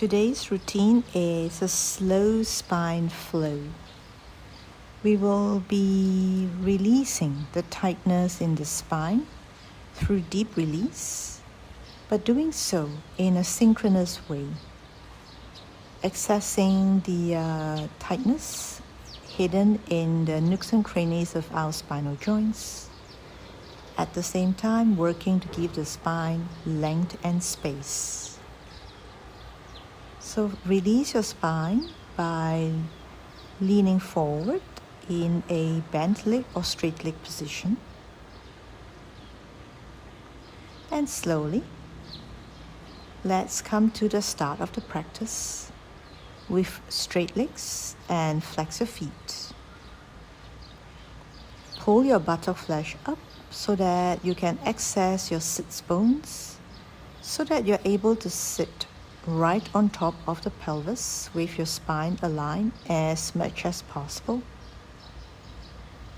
Today's routine is a slow spine flow. We will be releasing the tightness in the spine through deep release, but doing so in a synchronous way, accessing the tightness hidden in the nooks and crannies of our spinal joints, at the same time working to give the spine length and space. So release your spine by leaning forward in a bent leg or straight leg position. And slowly, let's come to the start of the practice with straight legs and flex your feet. Pull your buttock flesh up so that you can access your sits bones so that you're able to sit right on top of the pelvis with your spine aligned as much as possible.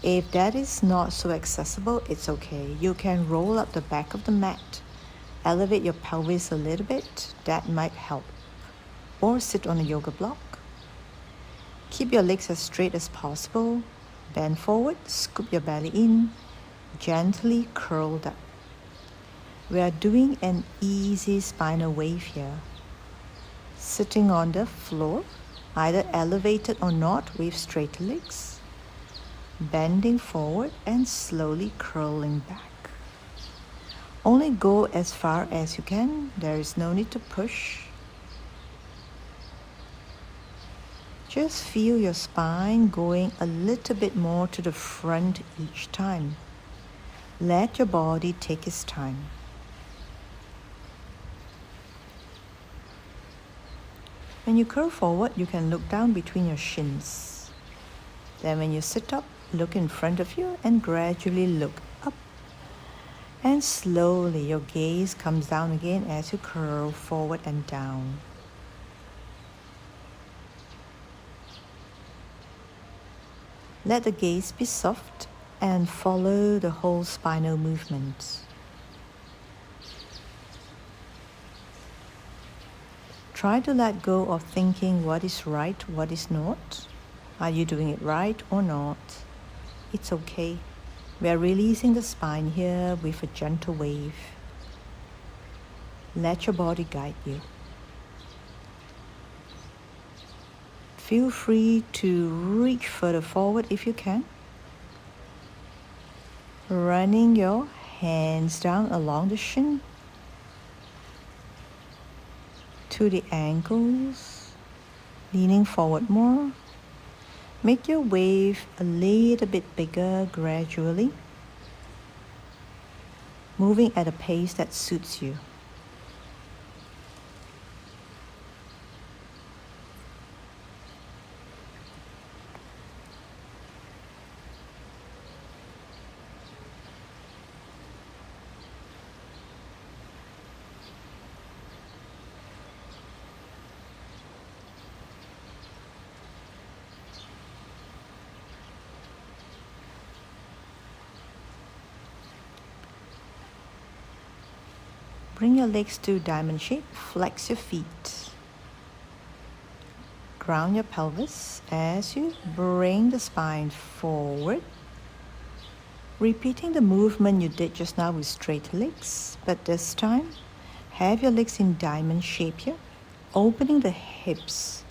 If that is not so accessible, it's okay. You can roll up the back of the mat, elevate your pelvis a little bit, that might help. Or sit on a yoga block. Keep your legs as straight as possible. Bend forward, scoop your belly in, gently curl up. We are doing an easy spinal wave here. Sitting on the floor, either elevated or not with straight legs, bending forward and slowly curling back. Only go as far as you can. There is no need to push. Just feel your spine going a little bit more to the front each time. Let your body take its time. When you curl forward, you can look down between your shins. Then when you sit up, look in front of you and gradually look up. And slowly your gaze comes down again as you curl forward and down. Let the gaze be soft and follow the whole spinal movement. Try to let go of thinking what is right, what is not. Are you doing it right or not? It's okay. We are releasing the spine here with a gentle wave. Let your body guide you. Feel free to reach further forward if you can. Running your hands down along the shin to the ankles, leaning forward more. Make your wave a little bit bigger gradually, moving at a pace that suits you. Bring your legs to diamond shape, flex your feet. Ground your pelvis as you bring the spine forward. Repeating the movement you did just now with straight legs, but this time, have your legs in diamond shape here, opening the hips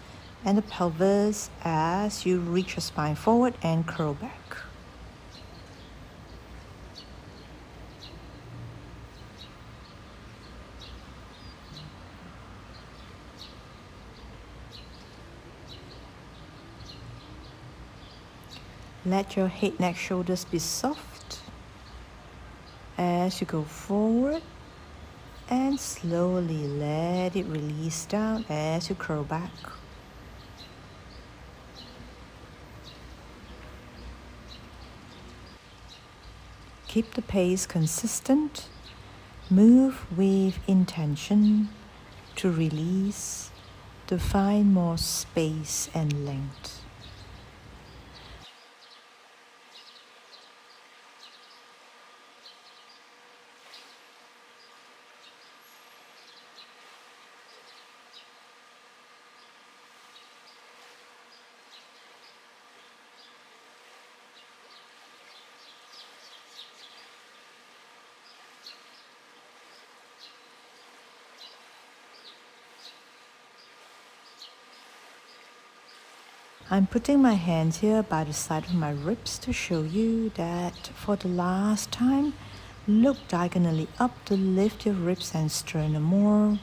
and the pelvis as you reach your spine forward and curl back. Let your head, neck, shoulders be soft as you go forward and slowly let it release down as you curl back. Keep the pace consistent. Move with intention to release, to find more space and length. I'm putting my hands here by the side of my ribs to show you that for the last time, look diagonally up to lift your ribs and sternum more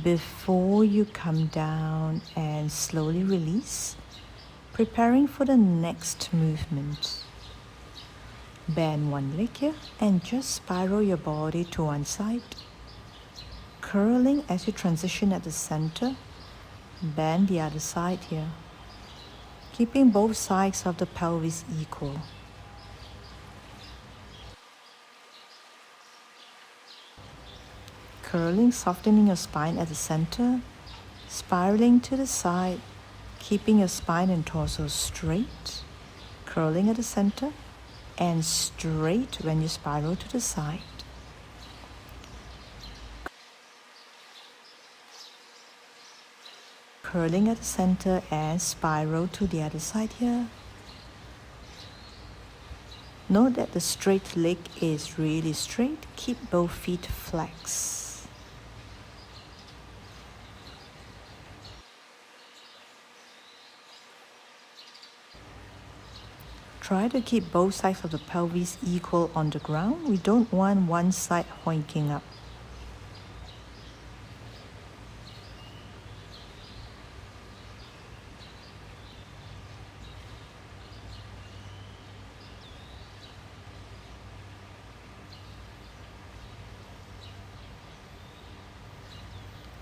before you come down and slowly release, preparing for the next movement. Bend one leg here and just spiral your body to one side, curling as you transition at the center. Bend the other side here, keeping both sides of the pelvis equal. Curling, softening your spine at the center, spiraling to the side, keeping your spine and torso straight, curling at the center, and straight when you spiral to the side. Curling at the center and spiral to the other side here. Note that the straight leg is really straight. Keep both feet flexed. Try to keep both sides of the pelvis equal on the ground. We don't want one side hoiking up.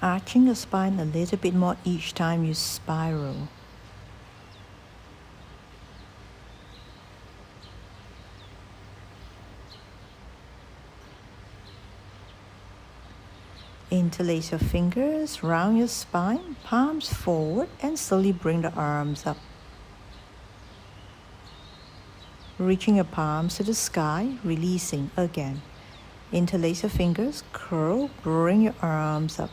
Arching the spine a little bit more each time you spiral. Interlace your fingers round your spine, palms forward, and slowly bring the arms up. Reaching your palms to the sky, releasing again. Interlace your fingers, curl, bring your arms up.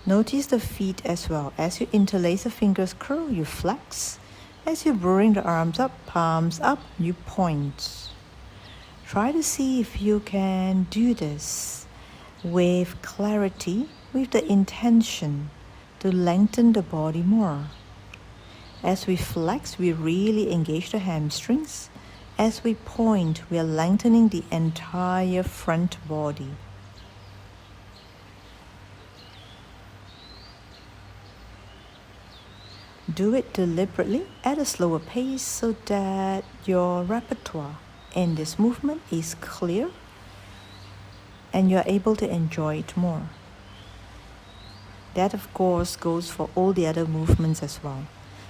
Notice the feet as well. As you interlace the fingers, curl, you flex. As you bring the arms up, palms up, you point. Try to see if you can do this with clarity, with the intention to lengthen the body more. As we flex, we really engage the hamstrings. As we point, we are lengthening the entire front body. Do it deliberately at a slower pace so that your repertoire in this movement is clear and you're able to enjoy it more. That, of course, goes for all the other movements as well.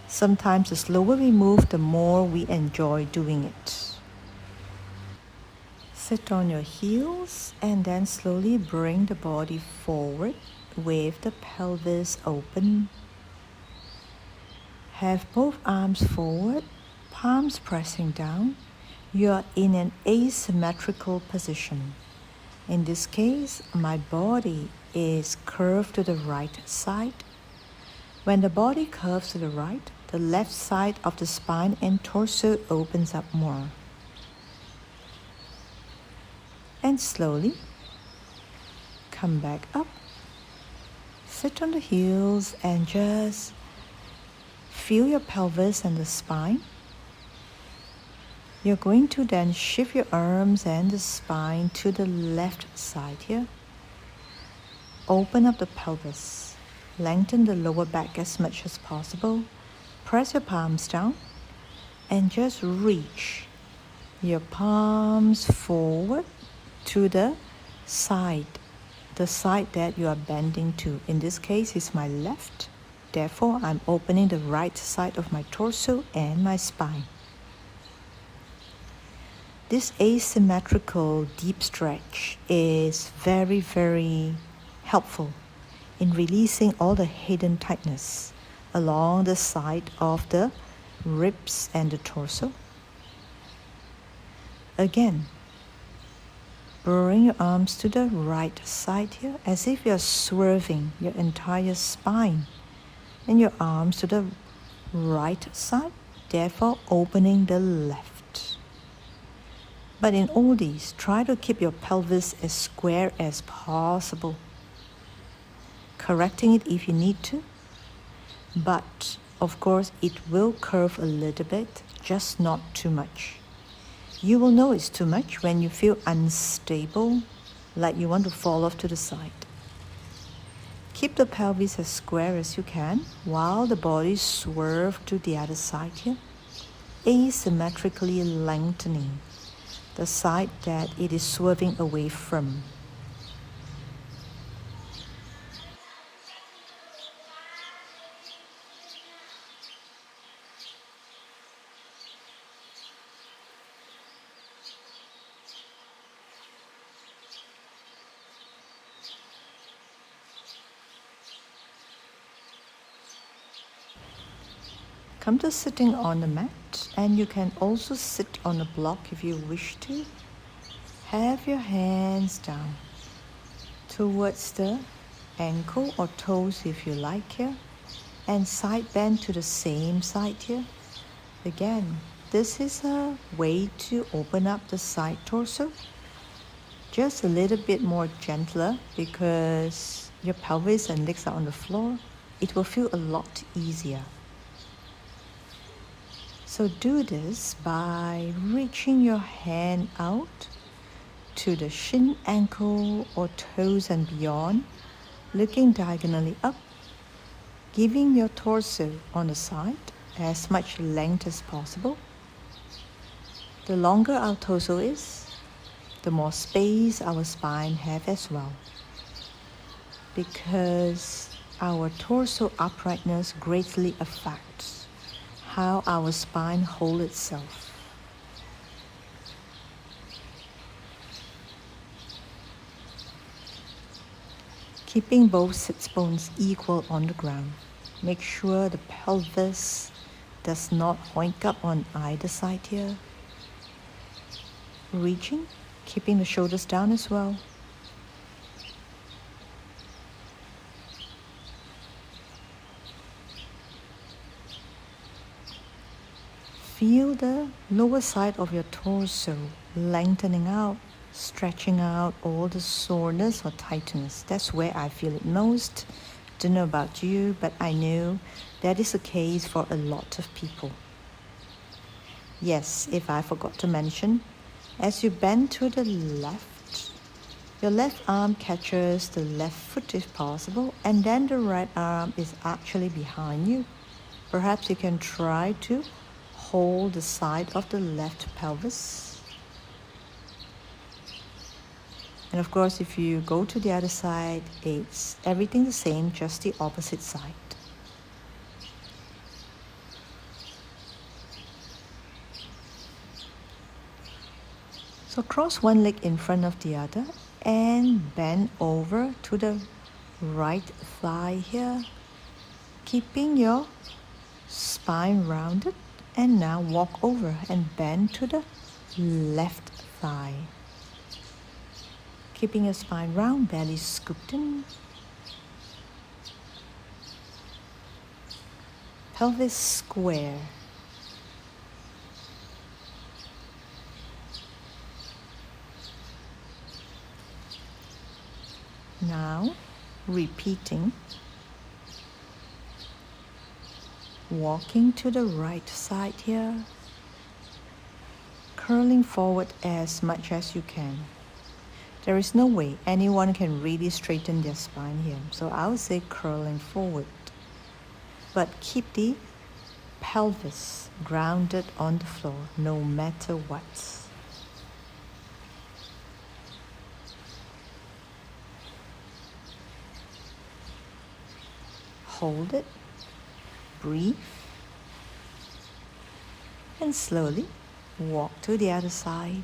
Sometimes the slower we move, the more we enjoy doing it. Sit on your heels and then slowly bring the body forward with the pelvis open. Have both arms forward, palms pressing down. You are in an asymmetrical position. In this case, my body is curved to the right side. When the body curves to the right, the left side of the spine and torso opens up more. And slowly come back up. Sit on the heels and just feel your pelvis and the spine. You're going to then shift your arms and the spine to the left side here. Open up the pelvis. Lengthen the lower back as much as possible. Press your palms down and just reach your palms forward to the side that you are bending to. In this case, it's my left. Therefore, I'm opening the right side of my torso and my spine. This asymmetrical deep stretch is very, very helpful in releasing all the hidden tightness along the side of the ribs and the torso. Again, bring your arms to the right side here as if you're swerving your entire spine. And your arms to the right side, therefore opening the left. But in all these, try to keep your pelvis as square as possible, correcting it if you need to. But of course, it will curve a little bit, just not too much. You will know it's too much when you feel unstable, like you want to fall off to the side. Keep the pelvis as square as you can while the body swerves to the other side here, asymmetrically lengthening the side that it is swerving away from. Come to sitting on the mat, and you can also sit on a block if you wish to. Have your hands down towards the ankle or toes if you like here, and side bend to the same side here. Again, this is a way to open up the side torso. Just a little bit more gentler because your pelvis and legs are on the floor. It will feel a lot easier. So do this by reaching your hand out to the shin, ankle, or toes and beyond, looking diagonally up, giving your torso on the side as much length as possible. The longer our torso is, the more space our spine has as well, because our torso uprightness greatly affects how our spine holds itself. Keeping both sits bones equal on the ground. Make sure the pelvis does not oink up on either side here. Reaching, keeping the shoulders down as well. Feel the lower side of your torso lengthening out, stretching out all the soreness or tightness. That's where I feel it most. Don't know about you, but I know that is the case for a lot of people. Yes, if I forgot to mention, as you bend to the left, your left arm catches the left foot if possible, and then the right arm is actually behind you. Perhaps you can try to hold the side of the left pelvis. And of course, if you go to the other side, it's everything the same, just the opposite side. So cross one leg in front of the other and bend over to the right thigh here, keeping your spine rounded. And now walk over and bend to the left thigh. Keeping your spine round, belly scooped in. Pelvis square. Now, repeating. Walking to the right side here, curling forward as much as you can. There is no way anyone can really straighten their spine here, so I would say curling forward. But keep the pelvis grounded on the floor, no matter what. Hold it. Breathe, and slowly walk to the other side.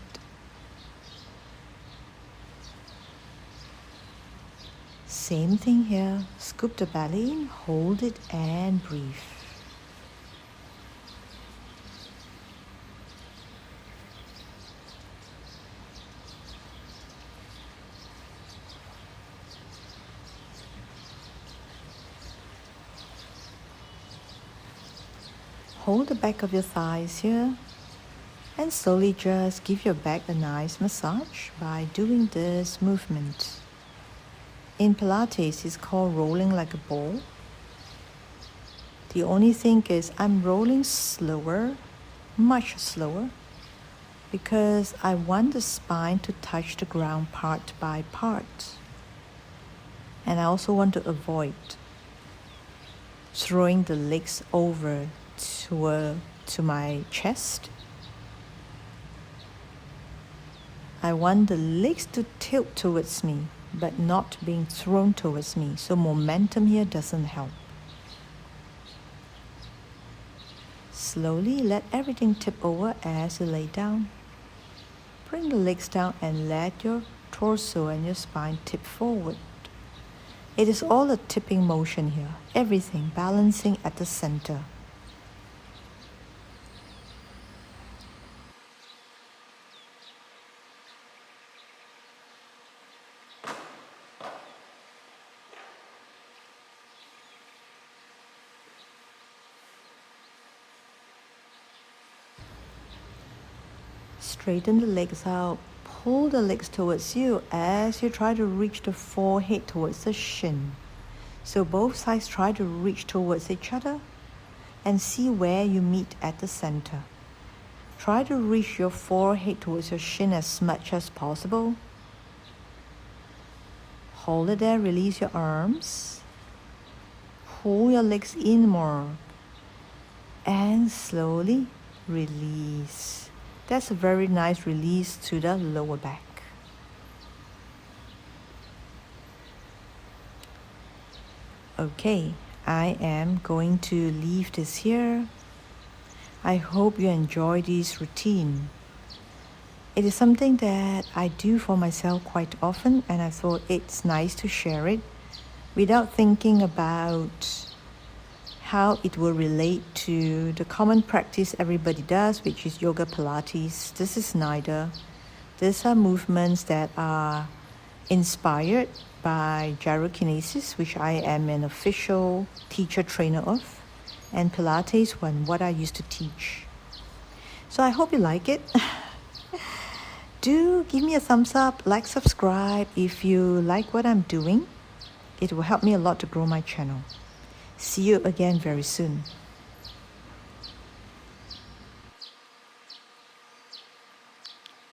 Same thing here, scoop the belly in, hold it and breathe. Hold the back of your thighs here and slowly just give your back a nice massage by doing this movement. In Pilates, it's called rolling like a ball. The only thing is I'm rolling slower, much slower, because I want the spine to touch the ground part by part. And I also want to avoid throwing the legs over to my chest. I want the legs to tilt towards me, but not being thrown towards me. So momentum here doesn't help. Slowly let everything tip over as you lay down. Bring the legs down and let your torso and your spine tip forward. It is all a tipping motion here, everything balancing at the center. Straighten the legs out, pull the legs towards you as you try to reach the forehead towards the shin. So both sides try to reach towards each other and see where you meet at the center. Try to reach your forehead towards your shin as much as possible. Hold it there, release your arms. Pull your legs in more. And slowly release. That's a very nice release to the lower back. Okay, I am going to leave this here. I hope you enjoy this routine. It is something that I do for myself quite often, and I thought it's nice to share it without thinking about how it will relate to the common practice everybody does, which is yoga Pilates. This is neither. These are movements that are inspired by gyrokinesis, which I am an official teacher trainer of, and Pilates, what I used to teach. So I hope you like it. Do give me a thumbs up, like, subscribe if you like what I'm doing. It will help me a lot to grow my channel. See you again very soon.